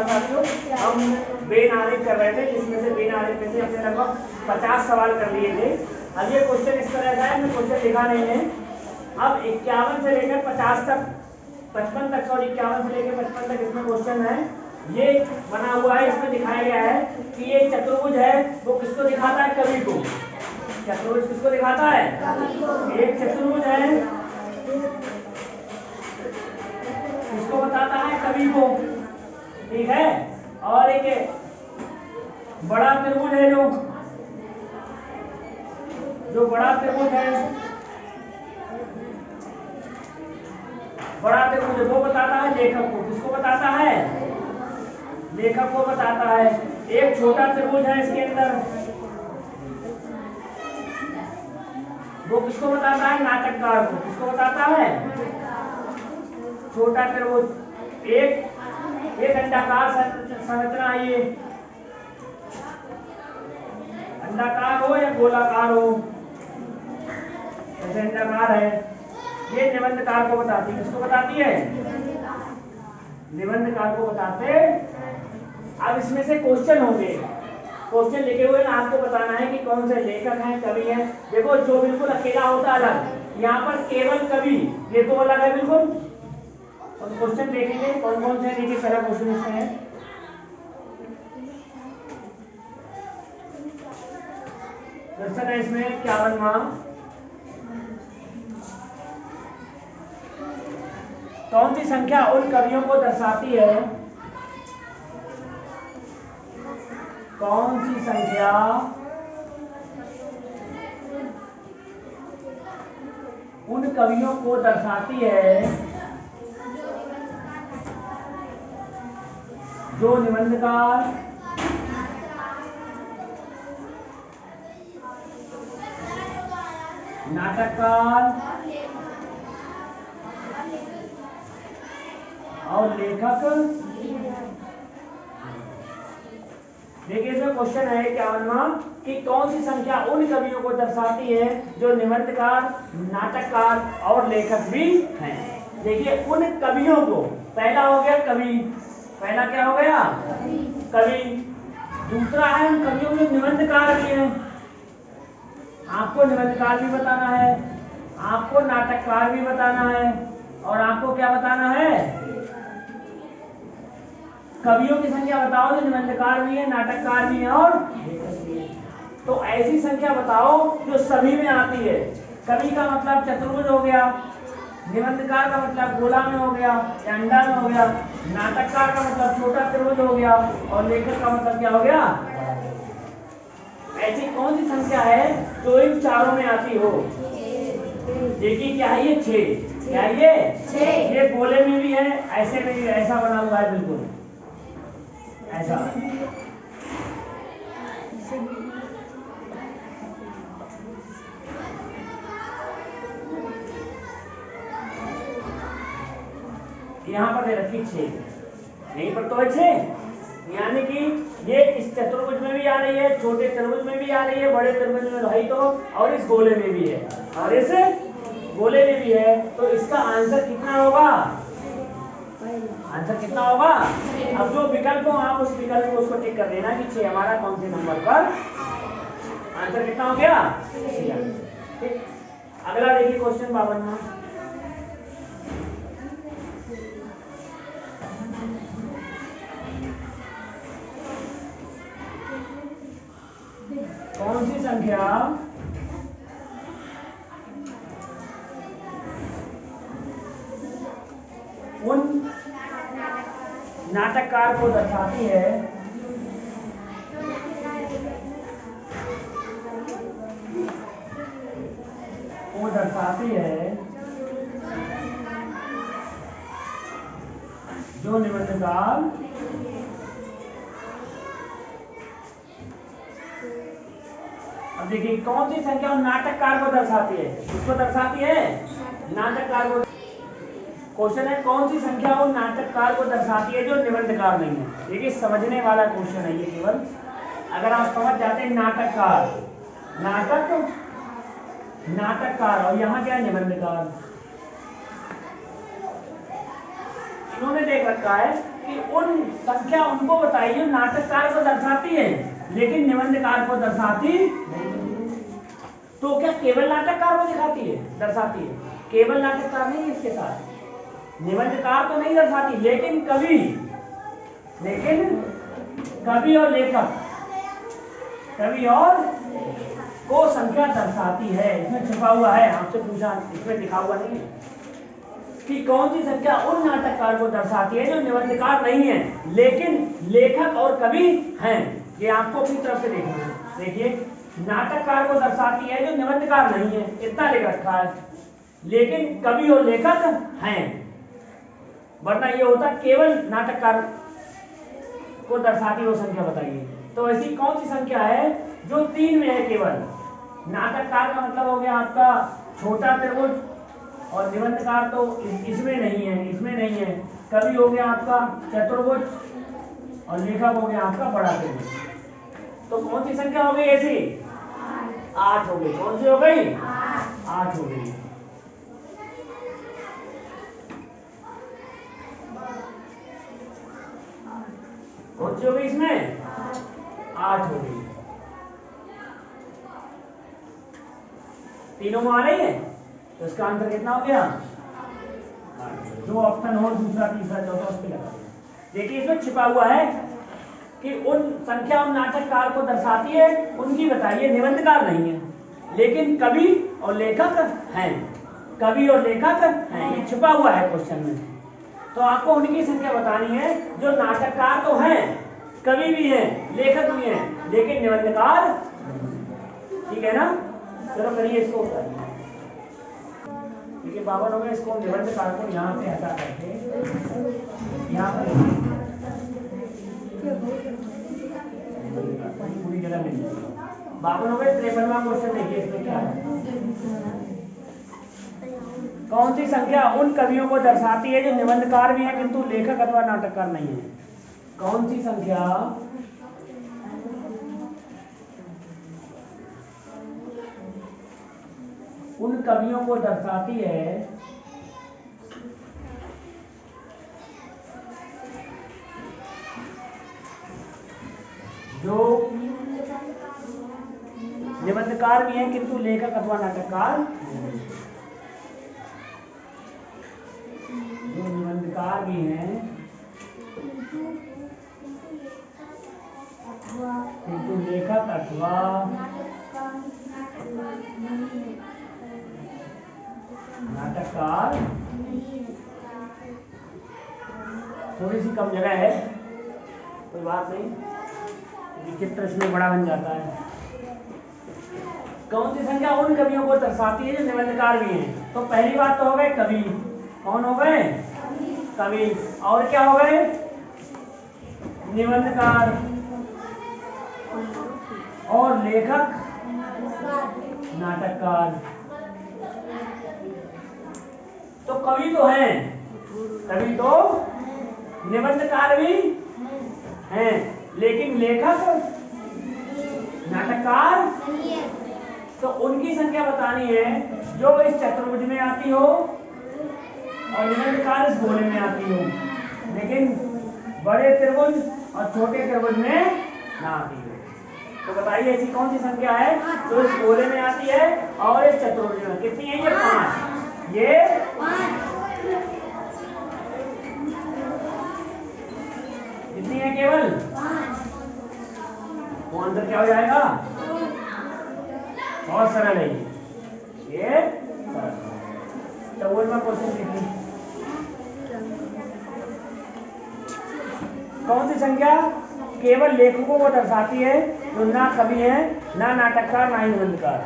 साथियों, हम बेनारिक कर रहे थे, जिसमें से बेनारिक में से हमने लगभग 50 सवाल कर लिए थे। अब ये क्वेश्चन इस तरह का है, मैं क्वेश्चन लिखा नहीं है। अब 51 से लेकर 50 तक, 55 तक, सॉरी 51 से लेकर 55 तक इसमें क्वेश्चन है। ये बना हुआ है, इसमें दिखाया गया है कि ये चतुर्भुज है, वो किसको दिखाता है? कवि को। चतुर्भुज किसको दिखाता है? एक चतुर्भुज है, किसको बताता है? कवि को, ठीक है। और एक बड़ा त्रिभुज है, जो बड़ा त्रिभुज है, बड़ा त्रिभुज वो बताता है लेखक को। किसको बताता है? लेखक को बताता है। एक छोटा त्रिभुज है इसके अंदर, वो किसको बताता है? नाटककार को। किसको बताता है? छोटा त्रिभुज। एक अंडाकार संरचना है, ये अंडाकार हो या गोलाकार हो, जैसे अंडाकार है, ये निबंधकार को बताती है। किसको बताती है? निबंधकार को बताते। अब इसमें से क्वेश्चन होंगे, क्वेश्चन लिखे हुए हैं, आपको बताना है कि कौन से लेखक हैं, कवि हैं। देखो, जो बिल्कुल अकेला होता है अलग, यहाँ पर केवल कवि, ये तो अलग है बिल्कुल। और क्वेश्चन देखेंगे कौन कौन से। देखिए पहला क्वेश्चन इसमें है, क्वेश्चन है इसमें 51वां, कौन सी संख्या उन कवियों को दर्शाती है, कौन सी संख्या उन कवियों को दर्शाती है जो निबंधकार, नाटककार और लेखक। देखिए इसमें क्वेश्चन है 51वां कि कौन सी संख्या उन कवियों को दर्शाती है जो निबंधकार, नाटककार और लेखक भी हैं। देखिए उन कवियों को, पहला हो गया कवि, पहला क्या हो गया? कवि। दूसरा है उन कवियों में निबंधकार भी हैं, आपको निबंधकार भी बताना है, आपको नाटककार भी बताना है, और आपको क्या बताना है? कवियों की संख्या बताओ जो निबंधकार भी है, नाटककार भी है और लेखक भी है। तो ऐसी संख्या बताओ जो सभी में आती है। कवि का मतलब चतुर्भुज हो गया, निबंधकार का मतलब गोला में हो गया या अंडा में हो गया, नाटककार का मतलब छोटा त्रिभुज हो गया, और लेखक का मतलब क्या हो गया? ऐसी कौन सी संख्या है जो इन चारों में आती हो? देखिए क्या है ये? 6। क्या है ये? 6। ये गोले में भी है, ऐसे में भी, ऐसा बना हुआ है बिल्कुल ऐसा। यहाँ पर दे रखी 6, यहीं पर तो है 6, यानी कि ये इस चतुर्भुज में भी आ रही है, छोटे त्रिभुज में भी आ रही है, बड़े त्रिभुज में भाई तो, और इस गोले में भी है, और इस गोले में भी है। तो इसका आंसर कितना होगा? आंसर कितना होगा? अब जो विकल्प हो आप उस विकल्प को उसको टिक कर देना कि 6 हमारा कौन से नंबर पर। आंसर कितना हो गया? 6। ठीक, अगला देखिए क्वेश्चन 52वां, कौन सी संख्या उन नाटककार को दर्शाती है जो निबंधकार अब देखिए कौन सी संख्या उन नाटककार को दर्शाती है? किसको दर्शाती है? नाटककार को। क्वेश्चन है कौन सी संख्या उन नाटककार को दर्शाती है जो निबंधकार नहीं है। देखिए समझने वाला क्वेश्चन है ये, केवल अगर आप समझ जाते हैं नाटककार, नाटककार और यहाँ क्या है निबंधकार, इन्होंने देख रखा है कि उन संख्या उनको बताइए जो नाटककार को दर्शाती है लेकिन निबंधकार को दर्शाती नहीं। तो क्या केवल नाटककार को दिखाती है, दर्शाती है? केवल नाटककार नहीं, इसके साथ निबंधकार तो नहीं दर्शाती, लेकिन कवि और लेखक, कवि और को संख्या दर्शाती है। इसमें छुपा हुआ है, आपसे पूछा, इसमें लिखा हुआ नहीं है कि कौन सी संख्या उन नाटककार को दर्शाती है जो निबंधकार नहीं है लेकिन लेखक और कवि हैं। ये आपको अपनी तरफ से देखना है। देखिए, नाटककार को दर्शाती है जो निबंधकार नहीं है, इतना लिख रखा है, लेकिन कवि और लेखक हैं। वरना ये होता केवल नाटककार को दर्शाती वो संख्या बताइए। तो ऐसी कौन सी संख्या है जो 3 में है केवल? नाटककार का मतलब हो गया आपका छोटा त्रिभुज, और निबंधकार तो इसमें नहीं है, इसमें नहीं है। कवि हो गया आपका चतुर्भुज, और लेखक हो गया आपका बड़ा त्रिभुज। तो कौन सी संख्या हो गई ऐसी? 8 हो गई। कौन सी हो गई? 8 हो गई। कौन सी हो गई इसमें? 8 हो गई। तीनों में आ रही है, तो इसका आंसर कितना हो गया? जो ऑप्शन हो, दूसरा, तीसरा, चौथा, उस पर लगा। देखिए, इसमें छिपा हुआ है कि उन संख्या उन नाटककार को दर्शाती है, उनकी बताइए, निबंधकार नहीं है लेकिन कवि और लेखक हैं। कवि और लेखक हैं, ये छिपा हुआ है क्वेश्चन में। तो आपको उनकी संख्या बतानी है जो नाटककार तो हैं, कवि भी हैं, लेखक भी हैं, लेकिन निबंधकार। ठीक है ना? चलो करिए इसको। देखिए बाबा लोग इसको निबंधकार को यहाँ पे हटा करके यहाँ पर पूरी जगह मिल जाएगी। बाबा लोग 53वां क्वेश्चन देखिए, इसमें क्या है? कौन सी संख्या उन कवियों को दर्शाती है जो निबंधकार भी हैं किंतु लेखक अथवा नाटककार नहीं है? कौन सी संख्या उन कवियों को दर्शाती है जो निबंधकार भी हैं किंतु लेखक अथवा नाटककार, जो निबंधकार भी हैं किंतु लेखक अथवा नाटककार। थोड़ी सी कम जगह है, कोई बात नहीं, चित्र इसमें बड़ा बन जाता है। कौन सी संख्या उन कवियों को दर्शाती है जो निबंधकार भी हैं? तो पहली बात तो हो गए कवि। कौन हो गए? कवि। और क्या हो गए? निबंधकार। और लेखक नाटककार। तो कवि तो हैं, कवि तो, निबंधकार भी हैं, लेकिन लेखक नाटककार। तो उनकी संख्या बतानी है जो इस चतुर्भुज में आती हो और निबंधकार इस गोले में आती हो, लेकिन बड़े त्रिभुज और छोटे त्रिभुज में ना आती हो। तो बताइए ऐसी कौन सी संख्या है जो इस गोले में आती है और इस चतुर्भुज में? कितनी है ये? 5। ये 5 कितनी है? केवल 5। तो आंसर क्या हो जाएगा? बहुत सरल है ये। तो वो मैं क्वेश्चन देखिए, कौन सी संख्या केवल लेखकों को दर्शाती है जो ना कवि है, ना नाटककार, ना ही निबंधकार?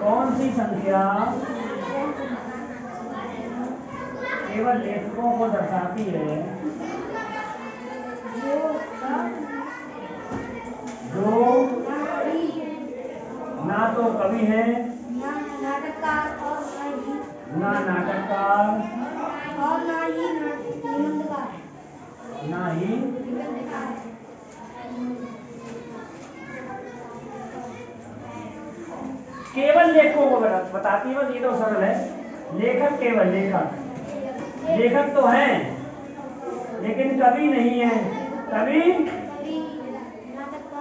कौन सी संख्या केवल लेखकों को दर्शाती है जो ना तो कवि है, ना नाटककार, और ना ही निबंधकार, ना ही। केवल लेखकों को बताती है, बस ये तो सरल है। लेखक केवल लेखक तो हैं लेकिन कवि नहीं है। कवि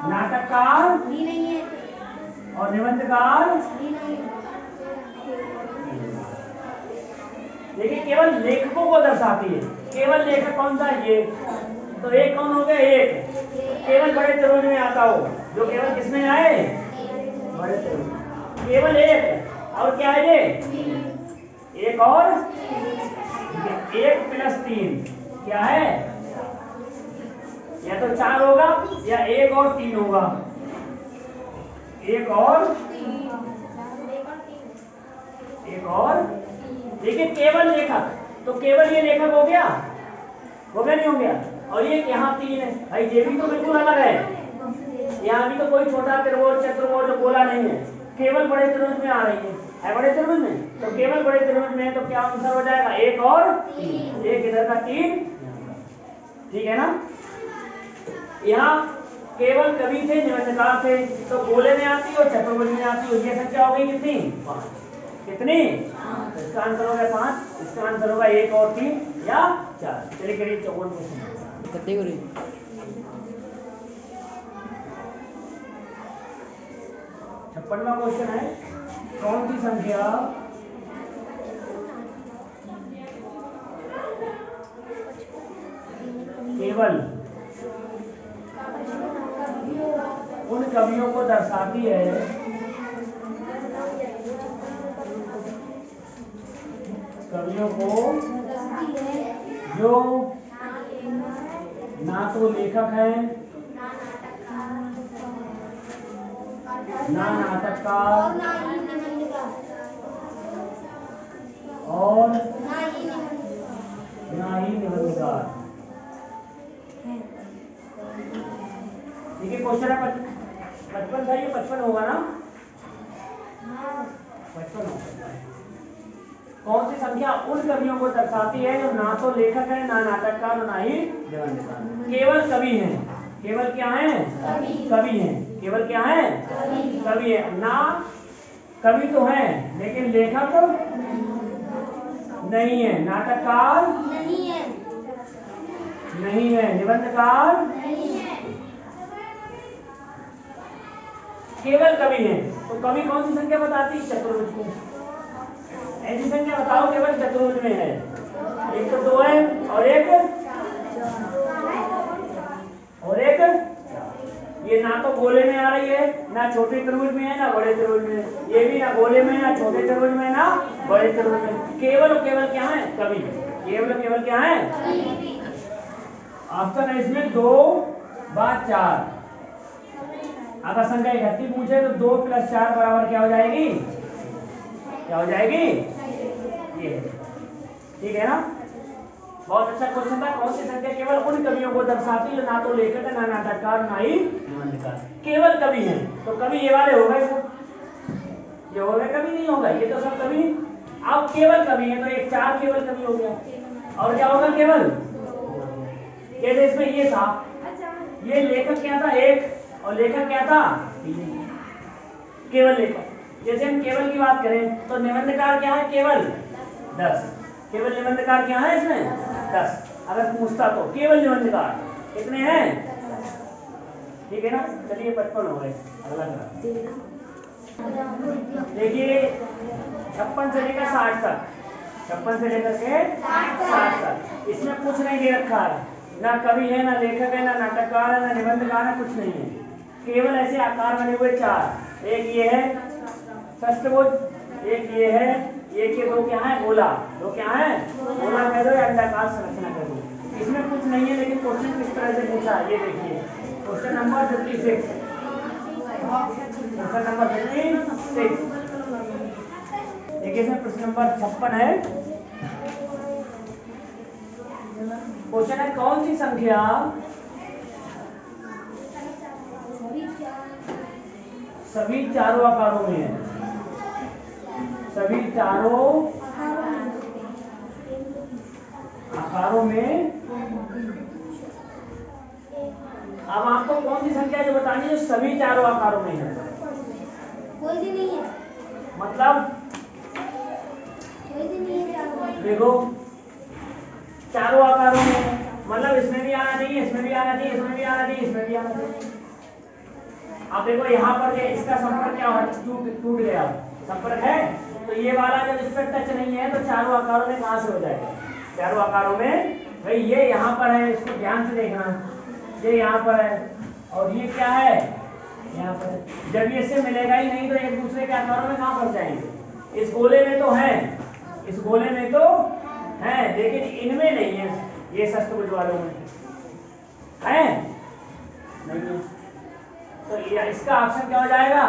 नाटककार भी नहीं है और निबंधकार। भी नहीं है। देखिए केवल लेखकों को दर्शाती है। केवल लेखक कौन सा? ये तो एक कौन हो गया? एक केवल बड़े त्रिभुज में आता हो, जो केवल किसमें आए? बड़े त्रिभुज। केवल एक और क्या है ये? एक और 1+3 क्या है? या तो 4 होगा या 1 और 3 होगा। 1 और देखिए केवल लेखक, तो केवल ये लेखक हो गया नहीं हो गया? और ये यहाँ 3 है भाई, ये भी तो बिल्कुल अलग है। यहाँ भी तो कोई छोटा त्रिभुज चतुर्भुज बोला नहीं है, केवल बड़े त्रिभुज में आ रही है बड़े त्रिभुज में। तो केवल बड़े त्रिभुज में है तो क्या आंसर हो जाएगा? 1 और 3। एक इधर का 3, ठीक है ना? यहाँ केवल कवि थे, निबंधकार थे, तो गोले में आती और चतुर्भुज में आती। और ये संख्या हो गई कितनी? 5। कितनी? तो इसका आंसर होगा 5, इसका आंसर होगा 1 और 3 या 4। चलिए करीब 54 क्वेश्चन कितने हो रही? 56वां क्वेश्चन है, कौन सी संख्या केवल उन कवियों को दर्शाती है जो ना तो लेखक है ना नाटककार और ना ही निबंधकार। ठीक है, क्वेश्चन है 55 था, ये 55 होगा ना? 55 होगा। कौन सी संख्या उन कवियों को दर्शाती है जो ना तो लेखक है ना नाटककार और ना ही निबंधकार? केवल कवि हैं। केवल क्या है? कवि हैं। केवल क्या है? कवि है। ना कवि तो है लेकिन लेखक नहीं है, नाटककार नहीं है, निबंधकार केवल कवि है। तो कवि कौन सी संख्या बताती है? चतुर्भुज को। ऐसी संख्या बताओ केवल चतुर्भुज में है। एक तो 2 है और एक ये ना तो गोले में आ रही है, ना छोटे त्रिभुज में है, ना बड़े त्रिभुज में। ये भी ना गोले में, ना छोटे त्रिभुज में, ना बड़े त्रिभुज में। केवल और केवल क्या है? कवि। केवल और केवल क्या है? ऑप्शन है इसमें 2 बार 4। अगर संख्या 31 पूछे तो 2 + 4 बराबर क्या हो जाएगी? क्या हो जाएगी? ये ठीक है ना? बहुत अच्छा क्वेश्चन था। कौन सी संख्या केवल उन कवियों को दर्शाती है ना तो लेखक है ना नाटककार ना ही निबंधकार? केवल कवि है। तो कवि ये वाले हो गए सब, ये हो गए कवि नहीं होगा, ये तो सब कवि। अब केवल कवि है तो एक 4 केवल कवि हो गया। और क्या होगा? केवल जैसे इसमें ये था, ये लेखक क्या था? 1 और लेखक क्या था? 3। केवल लेखक। जैसे हम केवल की बात करें तो निबंधकार क्या है? केवल 10। केवल निबंधकार क्या है इसमें? 10। अगर पूछता तो केवल निबंधकार कितने हैं? ठीक है ना? चलिए 55 हो गए। अगला देखिए 56 से लेकर 60 तक, 56 से लेकर के 60 तक इसमें कुछ नहीं दे रखा है। ना कवि है, ना लेखक है, ना नाटककार है, ना निबंधकार है, कुछ नहीं है। केवल ऐसे आकार बने हुए 4। एक ये है षष्ठभुज, एक ये है, एक ये 2 क्या है? गोला। 2 क्या है? गोला कह दो या अंडाकार संरचना कह दो। इसमें कुछ नहीं है लेकिन क्वेश्चन किस तरह से पूछा है ये देखिए। Question number 56। क्वेश्चन नंबर 56 देखिए, इसमें प्रश्न नंबर 56 है। क्वेश्चन है कौन सी संख्या सभी चारों आकारों में है? सभी चारों आकारों में। अब आपको कौन सी संख्या जो बतानी है जो सभी चारों आकारों में है? कोई भी नहीं है। मतलब देखो चारों आकारों में, मतलब इसमें भी आना चाहिए, इसमें भी आना चाहिए, इसमें भी आना चाहिए, इसमें भी आना चाहिए। अब देखो यहाँ पर इसका संपर्क क्या हुआ, टूट गया, संपर्क है, तो ये वाला जब इस पर टच नहीं है तो चारों आकारों में कहां से हो जाएगा, चारों आकारों में। भाई ये यहाँ पर है, इसको ध्यान से देखना, ये यहाँ पर है और ये क्या है यहाँ पर। जब ये इससे मिलेगा ही नहीं तो एक दूसरे के आकारों में कहां फंस जाएंगे। इस गोले में तो है, इस गोले में तो है, लेकिन इनमें नहीं है, ये षष्ठभुज वालों में है नहीं है। तो ये इसका ऑप्शन क्या हो जाएगा,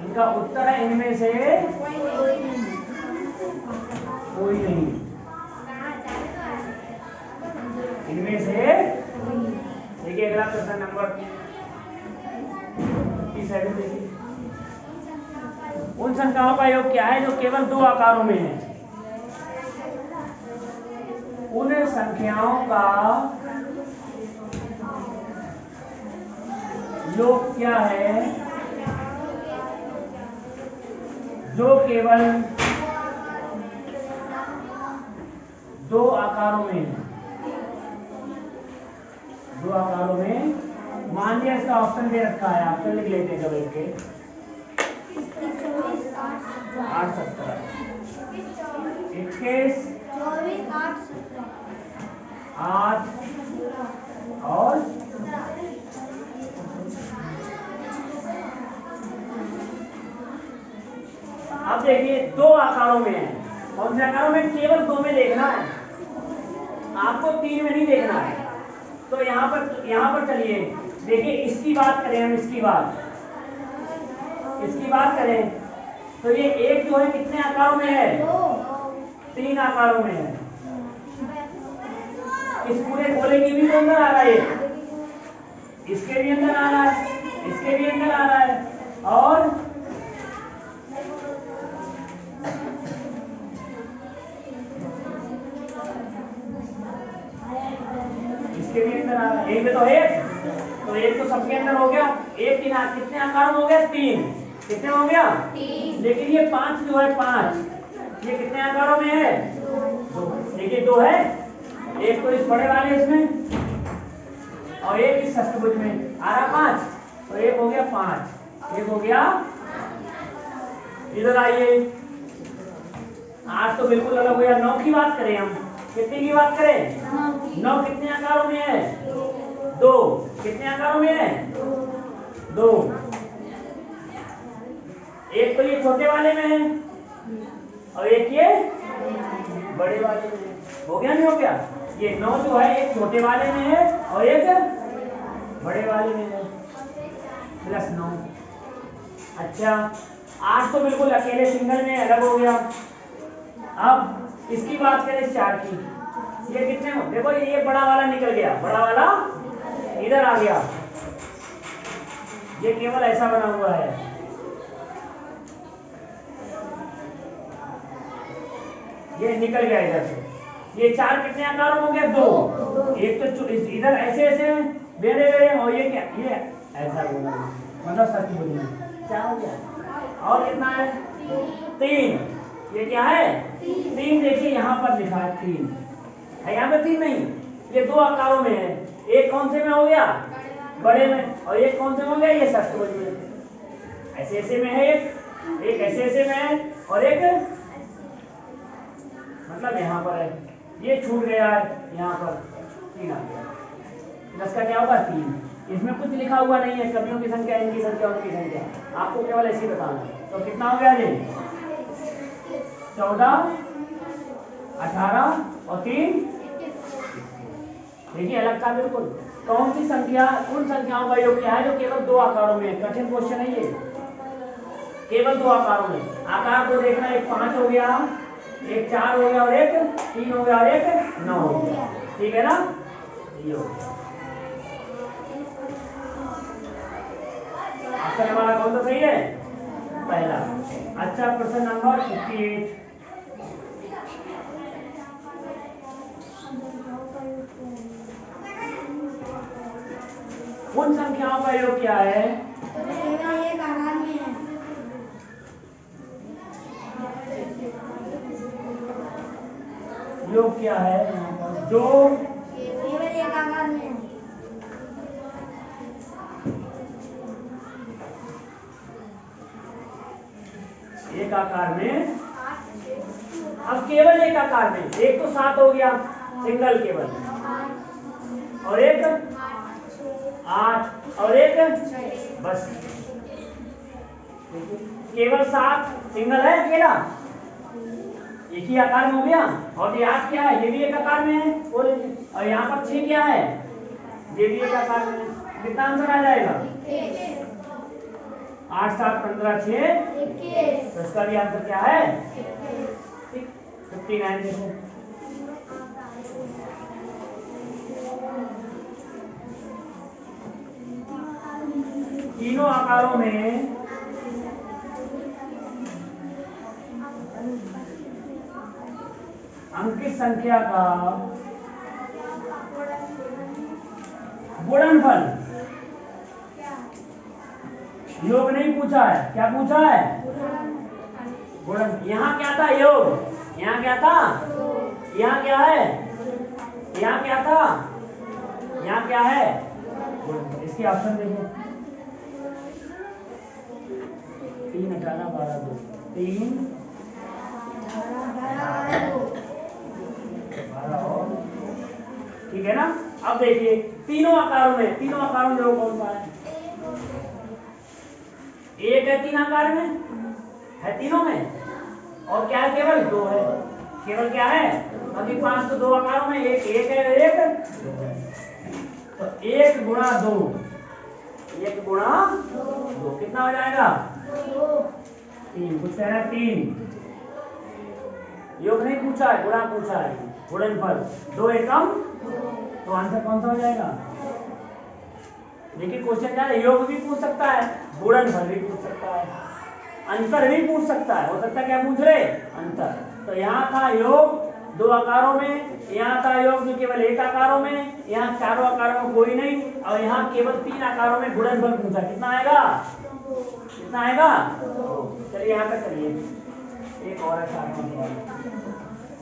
इनका उत्तर है इनमें से कोई नहीं, इनमें से। देखिए अगला प्रश्न नंबर 37 देखिए, उन संख्याओं का योग क्या है जो केवल दो आकारों में है। उन संख्याओं का योग क्या है जो केवल दो आकारों में है, दो आकारों में। मान लिया इसका ऑप्शन दे रखा है, ऑप्शन लिख लेते हैं कभी के 8 17 21 8 और अब देखिए दो आकारों में है, कौन से आकारों में, केवल दो में देखना है आपको, तीन में नहीं देखना है। तो यहाँ पर चलिए देखिए, इसकी बात करें हम, इसकी बात करें तो ये एक जो है कितने आकारों में है, तीन आकारों में है। इस पूरे गोले की भी तो अंदर आ रहा है, इसके भी अंदर आ रहा है, इसके भी अंदर आ रहा है और इसके भी अंदर आ रहा है। एक में तो एक तो सबके अंदर हो गया, एक कितने आकार में हो गया, तीन, कितने हो गया, लेकिन ये पांच जो है, पांच ये कितने आकारों में है, देखिए दो है, एक तो इस बड़े वाले इसमें और एक इस षष्ठभुज में आ रहा पांच, तो एक हो गया पांच, एक हो गया। इधर आइए, आठ तो बिल्कुल अलग हो गया। 9 की बात करें हम, कितने की बात करें, 9 कितने आकारों में है, दो, कितने आकारों में है, दो। एक तो ये छोटे वाले में है और एक ये बड़े वाले में है, हो गया नहीं हो गया। ये 9 जो है एक छोटे वाले में है और एक बड़े वाले में है, प्लस 9। अच्छा, 8 तो बिल्कुल अकेले सिंगल में अलग हो गया। अब इसकी बात करें 4 की, ये कितने हो, देखो ये बड़ा वाला निकल गया, बड़ा वाला इधर आ गया, ये केवल ऐसा बना हुआ है, ये निकल गया इधर से। ये 4 कितने आकारों में हो गया, दो, एक तो इधर ऐसे ऐसे बेड़े बेड़े, और ये क्या, ये ऐसा बोला मतलब सच बोलिए, क्या हो गया। और कितना है, 3, ये क्या है, 3। देखिए यहाँ पर लिखा है 3 है, यहाँ पे 3 नहीं, ये दो आकारों में है। एक कौन से में हो गया, बड़े में, और एक कौन से में हो गया, ये षष्ठभुज में। ऐसे ऐसे में है एक ऐसे ऐसे में है और एक मतलब यहाँ पर है, ये छूट गया है, यहाँ पर 3 आ गया। 10 का क्या होगा, 3। इसमें कुछ लिखा हुआ नहीं है, कवियों की संख्या, इनकी संख्या, उनकी संख्या, आपको केवल ऐसे ही बताना है। तो कितना हो गया जी, 14 18 और 3, देखिए अलग था बिल्कुल। कौन सी संख्या, उन संख्याओं का योग क्या है जो केवल दो आकारों में है। कठिन क्वेश्चन है ये, केवल दो आकारों में। आकार को देखना, एक 5 हो गया, एक 4 हो गया और एक 3 हो गया और एक 9 हो गया, ठीक है ना। ये हो गया ऑप्शन हमारा, कौन सा सही है, पहला। अच्छा, प्रश्न नंबर 58, उन संख्याओं का योग क्या है, योग क्या है यहाँ पर? जो केवल एक आकार में है। एक आकार में, अब केवल एक आकार में, एक तो 7 हो गया सिंगल केवल, और एक 8 और एक बस केवल 7 सिंगल है अकेला, एक ही आकार में हो गया। और ये 8 क्या है? ये भी एक आकार में है बोले। और यहाँ पर 6 क्या है? ये भी एक आकार में है। कितना आंसर आ जाएगा? 8 7 15 6, तो इसका भी आंसर क्या है? 59। देखो तीनों आकारों में अंकित संख्या का गुणनफल, योग नहीं पूछा है, क्या पूछा है? गुणन। यहाँ क्या था? योग। यहाँ क्या था? यहाँ क्या है? यहाँ क्या था? यहाँ क्या है? गुणन। इसके ऑप्शन देखो, 3 18 12 2, 3 ठीक है ना। अब देखिए तीनों आकारों में देखो कौन सा है? एक है 3 आकार में, है तीनों में, और क्या है? केवल 2 है। केवल क्या है? अभी 5 तो 2 आकारों में, एक है, एक तो 1 गुणा 2, 1 गुणा 2 कितना हो जाएगा? 3। कुछ कह रहा है 3। योग नहीं पूछा है, गुणा पूछा है, गुणनफल। 2 एकम, तो आंसर कौन सा हो जाएगा? देखिए क्वेश्चन क्या है, योग भी पूछ सकता है, गुणनफल भी पूछ सकता है, अंतर भी पूछ सकता है। हो सकता है क्या पूछ रहे? अंतर। तो यहाँ था योग 2 आकारों में, यहाँ था योग भी केवल 1 आकारों में, यहाँ चारों आकारों में कोई नहीं, और यहाँ केवल 3 आकारों में गुणनफल पूछा। कितना आएगा? कितना आएगा? चलिए यहाँ तक करिए। एक और है 7वां सवाल।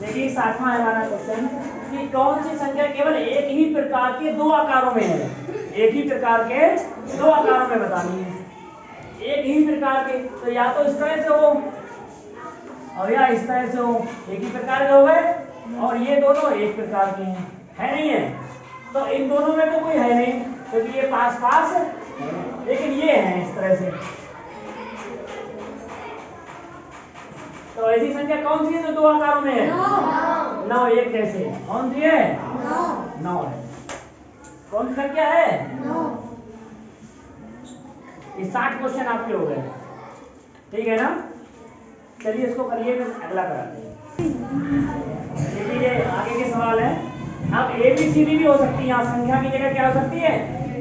देखिए 7वां है हमारा क्वेश्चन कि कौन सी संख्या केवल एक ही प्रकार के 2 आकारों में है? एक ही प्रकार के 2 आकारों में बतानी है। एक ही प्रकार के, तो या तो इस तरह से हो और या इस तरह से हो, एक ही प्रकार के हो गए, और ये दोनों एक प्रकार के हैं, है नहीं है? तो इन दोनों में तो कोई है नहीं, क्योंकि ये पास पास है, लेकिन ये है इस तरह से। तो ऐसी संख्या कौन सी है जो 2 आकारों में है? 9। एक कैसे? कौन सी है? 9 है। कौन सी संख्या है? 9। ये 60 क्वेश्चन आपके हो गए, ठीक है ना। चलिए इसको करिए, फिर अगला कराते हैं। देखिए ये आगे के सवाल है। अब ABCD भी हो सकती है, यहाँ संख्या की जगह क्या हो सकती है?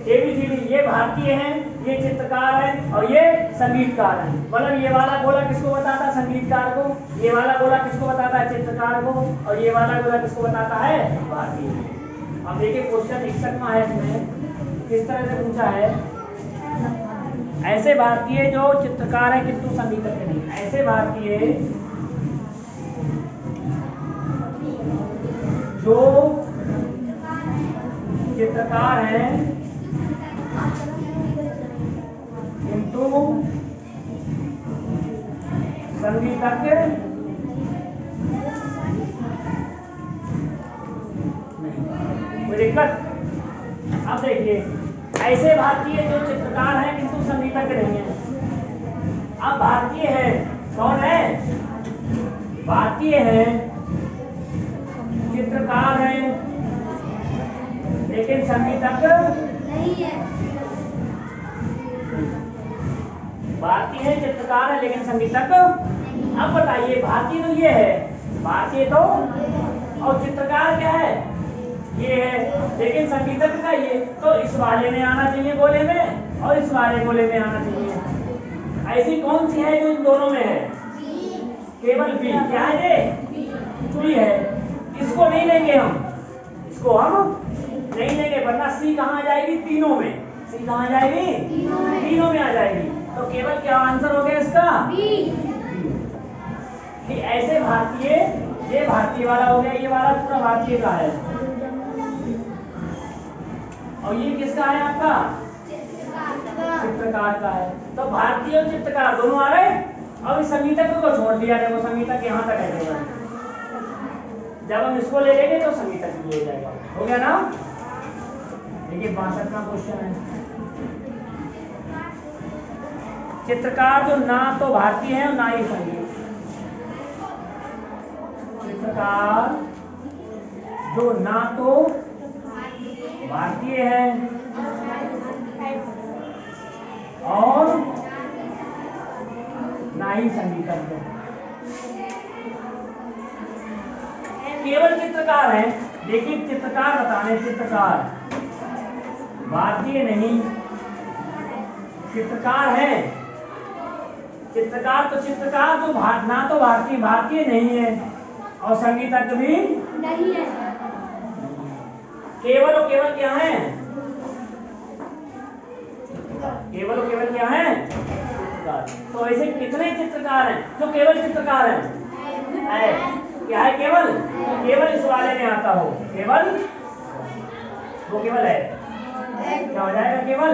ABCD। ये भारतीय है, ये चित्रकार है, और ये संगीतकार है। मतलब ये वाला गोला किसको बताता है? संगीतकार को। ये वाला गोला किसको बताता है? चित्रकार को। और ये वाला गोला किसको बताता है? भारतीय। अब देखिए क्वेश्चन 61वां है, इसमें किस तरह से पूछा है? ऐसे भारतीय जो चित्रकार है किंतु संगीतज्ञ नहीं। ऐसे भारतीय जो चित्रकार हैं किंतु संगीतज्ञ नहीं। कोई दिक्कत? अब देखिए ऐसे भारतीय जो चित्रकार हैं किंतु संगीतज्ञ नहीं है। अब भारतीय है, कौन है? भारतीय है, चित्रकार है, लेकिन संगीतज्ञ नहीं है। भारतीय है, चित्रकार है, लेकिन संगीतज्ञ। अब बताइए भारतीय तो ये है, भारतीय तो, और चित्रकार क्या है? ये है, लेकिन संगीतज्ञ का ये, तो इस वाले में आना चाहिए गोले में, और इस वाले गोले में आना चाहिए। ऐसी कौन सी है जो इन दोनों में है? केवल बी। क्या है ये? बी है। इसको नहीं लेंगे हम, इसको हम नहीं लेंगे, वरना सी कहाँ आ जाएगी? तीनों में। सी कहाँ आ जाएगी? तीनों में आ जाएगी। तो केवल क्या आंसर हो गया इसका? बी। कि ऐसे भारतीय, ये भारतीय वाला हो गया, ये वाला पूरा भारतीय का है, और ये किसका है आपका? चित्रकार का है। तो भारतीय और चित्रकार दोनों आ गए। अब इस संगीतज्ञ को छोड़ दिया, देखो संगीतज्ञ यहाँ तक है। जब हम इसको ले लेंगे तो संगीतज्ञ भी हो जाएगा। हो गया ना? देखिए 62वां क्वेश्चन है। चित्रकार जो ना तो भारतीय है और ना ही संगीत। चित्रकार जो ना तो भारतीय है और ना ही संगीतज्ञ, केवल चित्रकार है। देखिए चित्रकार बताने, चित्रकार भारतीय नहीं, चित्रकार है। चित्रकार तो चित्रकार जो ना तो भारतीय नहीं है और संगीतज्ञ भी नहीं है। केवल और केवल क्या है? केवल और केवल क्या है? चित्रकार। तो ऐसे कितने चित्रकार हैं जो केवल चित्रकार हैं? क्या है केवल? केवल इस वाले में आता हो, केवल वो केवल है, क्या हो जाएगा? केवल।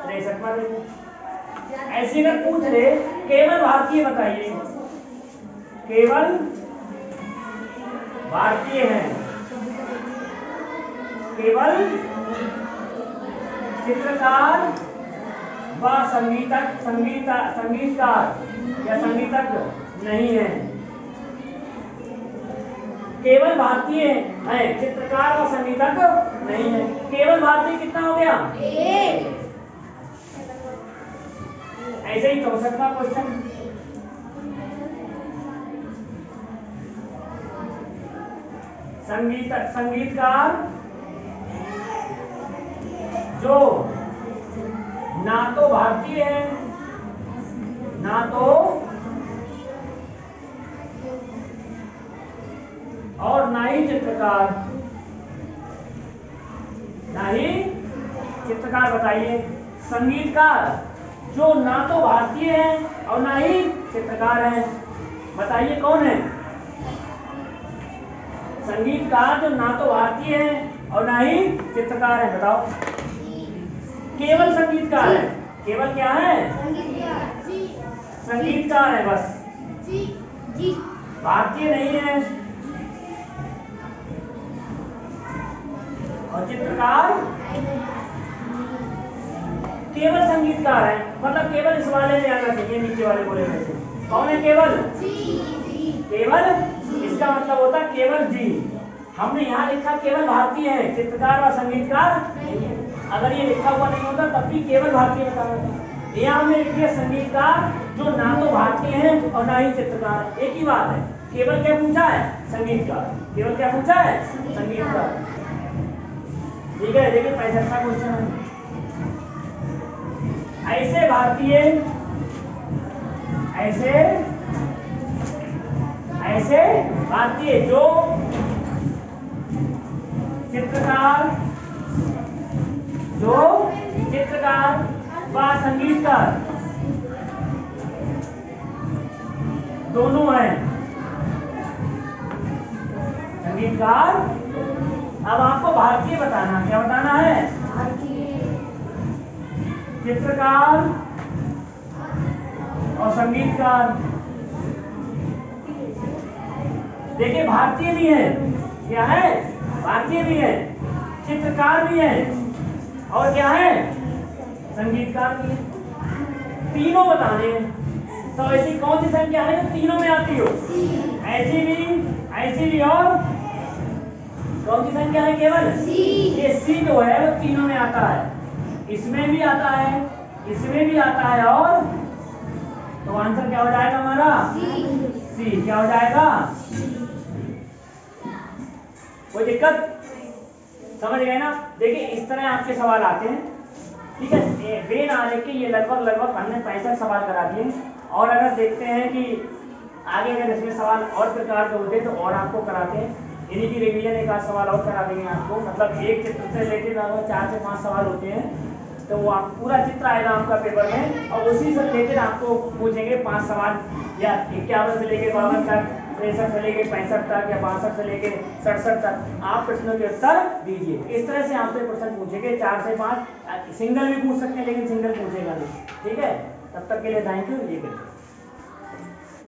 63वां देखो। ऐसे अगर पूछ ले केवल भारतीय बताइए, केवल भारतीय है, केवल चित्रकार व संगीतकार या संगीतज्ञ नहीं है। केवल भारतीय है, चित्रकार व संगीतज्ञ नहीं है। केवल भारतीय कितना हो गया? ऐसे ही 64वां क्वेश्चन। संगीतकार जो ना तो भारतीय है, ना तो और ना ही चित्रकार, ना ही चित्रकार बताइए। संगीतकार जो ना तो भारतीय है और ना ही चित्रकार है, बताइए कौन है? संगीतकार जो ना तो भारतीय है और ना ही चित्रकार है, बताओ। केवल संगीतकार है, केवल क्या है? संगीतकार है बस, भारतीय नहीं है और चित्रकार केवल संगीतकार है, मतलब केवल इस वाले में आना चाहिए, नीचे वाले बोले में से। कौन है केवल? केवल, इसका मतलब होता है केवल जी। हमने यहाँ लिखा केवल भारतीय है, चित्रकार और संगीतकार नहीं है। अगर ये लिखा हुआ नहीं होता तब भी केवल भारतीय बताना था। यहाँ हमने लिख दिया संगीतकार जो ना तो भारतीय है और ना ही चित्रकार, एक ही बात है। केवल क्या पूछा है? संगीतकार। केवल क्या पूछा है? संगीतकार। ठीक है, देखिए 65वां क्वेश्चन है। ऐसे भारतीय, ऐसे भारतीय जो चित्रकार व संगीतकार दोनों हैं। संगीतकार, अब आपको भारतीय बताना, क्या बताना है? चित्रकार और संगीतकार। देखिए भारतीय भी है, क्या है? भारतीय भी है, चित्रकार भी है और क्या है? संगीतकार भी है। तीनों बताने हैं। तो ऐसी कौन सी संख्या है जो तीनों में आती हो? ऐसी भी और कौन सी संख्या है? केवल ये सी जो है वो तीनों में आता है, इसमें भी आता है, इसमें भी आता है, और तो आंसर क्या हो जाएगा हमारा? सी। क्या हो जाएगा? कोई दिक्कत? समझ गए ना? देखिए इस तरह आपके सवाल आते हैं, ठीक है। बेन आने के ये लगभग हमने 65 सवाल करा दिए, और अगर देखते हैं कि आगे अगर इसमें सवाल और प्रकार के होते तो और आपको कराते हैं। इन्हीं की रिवीजन एक आध सवाल और करा देंगे आपको, मतलब एक चित्र से लेकर लगभग 4 से 5 सवाल होते हैं, तो वो आप पूरा चित्र आएगा आपका पेपर में, और उसी से रिलेटेड आपको पूछेंगे 5 सवाल, या 51 से लेके 52 तक, 63 से लेके 65 तक, या 62 से लेके 67 तक आप प्रश्नों के उत्तर दीजिए। इस तरह से आपसे प्रश्न पूछेंगे 4 से 5, सिंगल भी पूछ सकते हैं लेकिन सिंगल पूछेगा नहीं। ठीक है, तब तक के लिए थैंक यू। ये